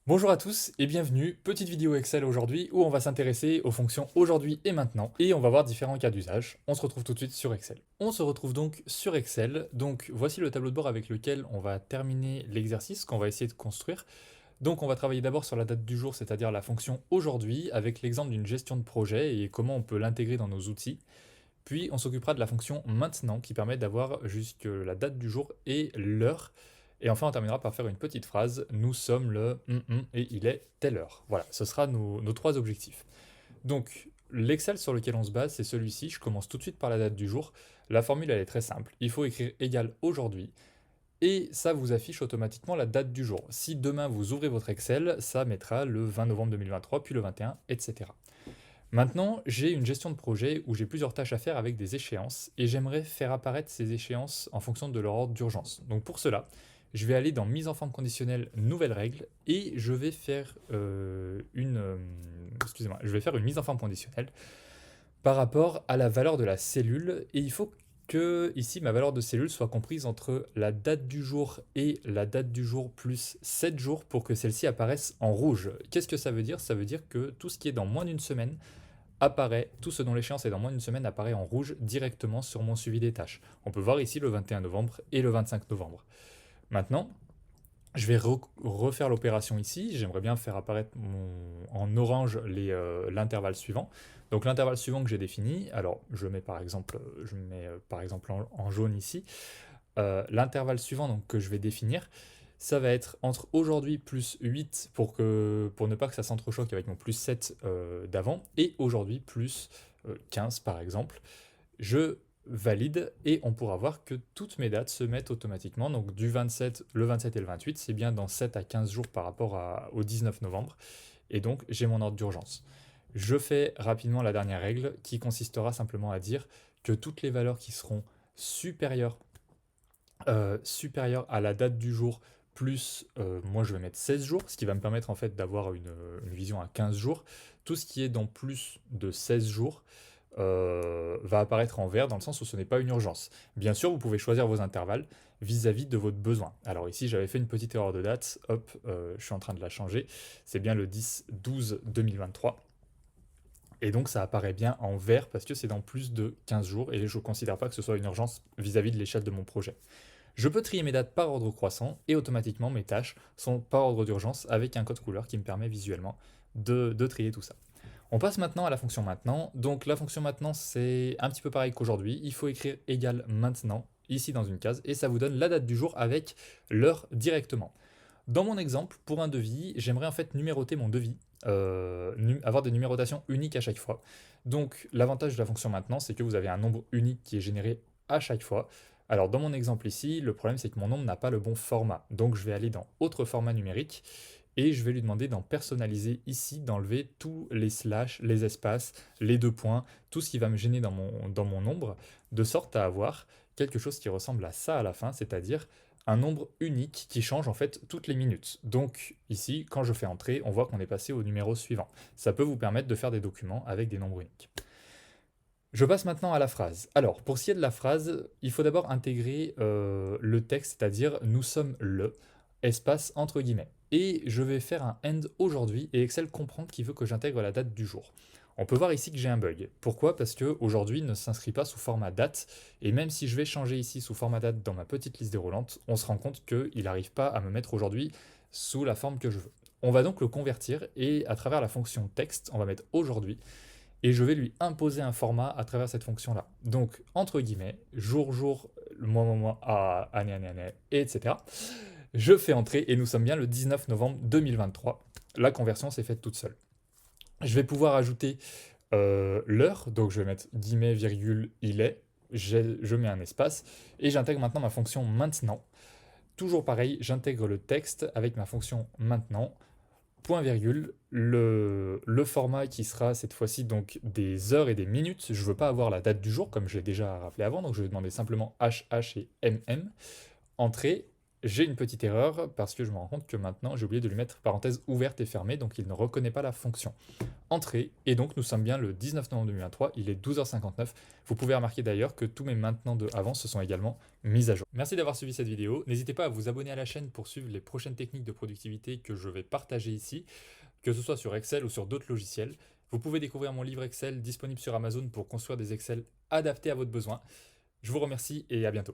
Bonjour à tous et bienvenue, petite vidéo Excel aujourd'hui où on va s'intéresser aux fonctions aujourd'hui et maintenant et on va voir différents cas d'usage. On se retrouve tout de suite sur Excel. On se retrouve donc sur Excel, donc voici le tableau de bord avec lequel on va terminer l'exercice qu'on va essayer de construire. Donc on va travailler d'abord sur la date du jour, c'est-à-dire la fonction aujourd'hui avec l'exemple d'une gestion de projet et comment on peut l'intégrer dans nos outils. Puis on s'occupera de la fonction maintenant qui permet d'avoir jusque la date du jour et l'heure. Et enfin on terminera par faire une petite phrase, nous sommes le et il est telle heure. Voilà, ce sera nos trois objectifs. Donc l'Excel sur lequel on se base, c'est celui-ci. Je commence tout de suite par la date du jour. La formule elle est très simple. Il faut écrire égal aujourd'hui. Et ça vous affiche automatiquement la date du jour. Si demain vous ouvrez votre Excel, ça mettra le 20 novembre 2023, puis le 21, etc. Maintenant, j'ai une gestion de projet où j'ai plusieurs tâches à faire avec des échéances et j'aimerais faire apparaître ces échéances en fonction de leur ordre d'urgence. Donc pour cela, je vais aller dans mise en forme conditionnelle, nouvelles règles et je vais faire je vais faire une mise en forme conditionnelle par rapport à la valeur de la cellule et il faut que ici ma valeur de cellule soit comprise entre la date du jour et la date du jour plus 7 jours pour que celle-ci apparaisse en rouge. Qu'est-ce que ça veut dire? Ça veut dire que tout ce qui est dans moins d'une semaine apparaît, tout ce dont l'échéance est dans moins d'une semaine apparaît en rouge directement sur mon suivi des tâches. On peut voir ici le 21 novembre et le 25 novembre. Maintenant, je vais refaire l'opération ici. J'aimerais bien faire apparaître en orange l'intervalle suivant. Donc l'intervalle suivant que j'ai défini, alors je mets par exemple en jaune ici. L'intervalle suivant donc, que je vais définir, ça va être entre aujourd'hui plus 8 pour ne pas que ça s'entrechoque avec mon plus 7 d'avant, et aujourd'hui plus 15 par exemple. Je valide et on pourra voir que toutes mes dates se mettent automatiquement. Donc du 27, le 27 et le 28, c'est bien dans 7 à 15 jours par rapport au 19 novembre. Et donc j'ai mon ordre d'urgence. Je fais rapidement la dernière règle qui consistera simplement à dire que toutes les valeurs qui seront supérieures à la date du jour, plus, moi je vais mettre 16 jours, ce qui va me permettre en fait d'avoir une vision à 15 jours. Tout ce qui est dans plus de 16 jours va apparaître en vert dans le sens où ce n'est pas une urgence. Bien sûr, vous pouvez choisir vos intervalles vis-à-vis de votre besoin. Alors ici, j'avais fait une petite erreur de date, hop, je suis en train de la changer. C'est bien le 10-12-2023. Et donc ça apparaît bien en vert parce que c'est dans plus de 15 jours et je ne considère pas que ce soit une urgence vis-à-vis de l'échelle de mon projet. Je peux trier mes dates par ordre croissant et automatiquement mes tâches sont par ordre d'urgence avec un code couleur qui me permet visuellement de trier tout ça. On passe maintenant à la fonction maintenant. Donc la fonction maintenant c'est un petit peu pareil qu'aujourd'hui. Il faut écrire égal maintenant ici dans une case et ça vous donne la date du jour avec l'heure directement. Dans mon exemple, pour un devis, j'aimerais en fait numéroter mon devis, avoir des numérotations uniques à chaque fois. Donc l'avantage de la fonction maintenant, c'est que vous avez un nombre unique qui est généré à chaque fois. Alors dans mon exemple ici, le problème c'est que mon nombre n'a pas le bon format. Donc je vais aller dans autre format numérique et je vais lui demander d'en personnaliser ici, d'enlever tous les slash, les espaces, les deux points, tout ce qui va me gêner dans mon nombre, de sorte à avoir quelque chose qui ressemble à ça à la fin, c'est-à-dire un nombre unique qui change en fait toutes les minutes. Donc ici, quand je fais entrer, on voit qu'on est passé au numéro suivant. Ça peut vous permettre de faire des documents avec des nombres uniques. Je passe maintenant à la phrase. Alors, pour ce qui est de la phrase, il faut d'abord intégrer le texte, c'est-à-dire nous sommes le espace entre guillemets. Et je vais faire un end aujourd'hui et Excel comprend qu'il veut que j'intègre la date du jour. On peut voir ici que j'ai un bug. Pourquoi? Parce que aujourd'hui ne s'inscrit pas sous format date et même si je vais changer ici sous format date dans ma petite liste déroulante, on se rend compte qu'il n'arrive pas à me mettre aujourd'hui sous la forme que je veux. On va donc le convertir et à travers la fonction texte, on va mettre aujourd'hui et je vais lui imposer un format à travers cette fonction-là. Donc, entre guillemets, jour, jour, mois, année, etc. Je fais entrer et nous sommes bien le 19 novembre 2023. La conversion s'est faite toute seule. Je vais pouvoir ajouter l'heure, donc je vais mettre guillemets, virgule, il est, je mets un espace, et j'intègre maintenant ma fonction maintenant. Toujours pareil, j'intègre le texte avec ma fonction maintenant, point virgule, le format qui sera cette fois-ci donc des heures et des minutes. Je ne veux pas avoir la date du jour comme je l'ai déjà rappelé avant, donc je vais demander simplement HH et MM, entrée, j'ai une petite erreur parce que je me rends compte que maintenant j'ai oublié de lui mettre parenthèse ouverte et fermée, donc il ne reconnaît pas la fonction entrée. Et donc nous sommes bien le 19 novembre 2023, il est 12h59. Vous pouvez remarquer d'ailleurs que tous mes maintenant de avant se sont également mis à jour. Merci d'avoir suivi cette vidéo. N'hésitez pas à vous abonner à la chaîne pour suivre les prochaines techniques de productivité que je vais partager ici, que ce soit sur Excel ou sur d'autres logiciels. Vous pouvez découvrir mon livre Excel disponible sur Amazon pour construire des Excel adaptés à votre besoin. Je vous remercie et à bientôt.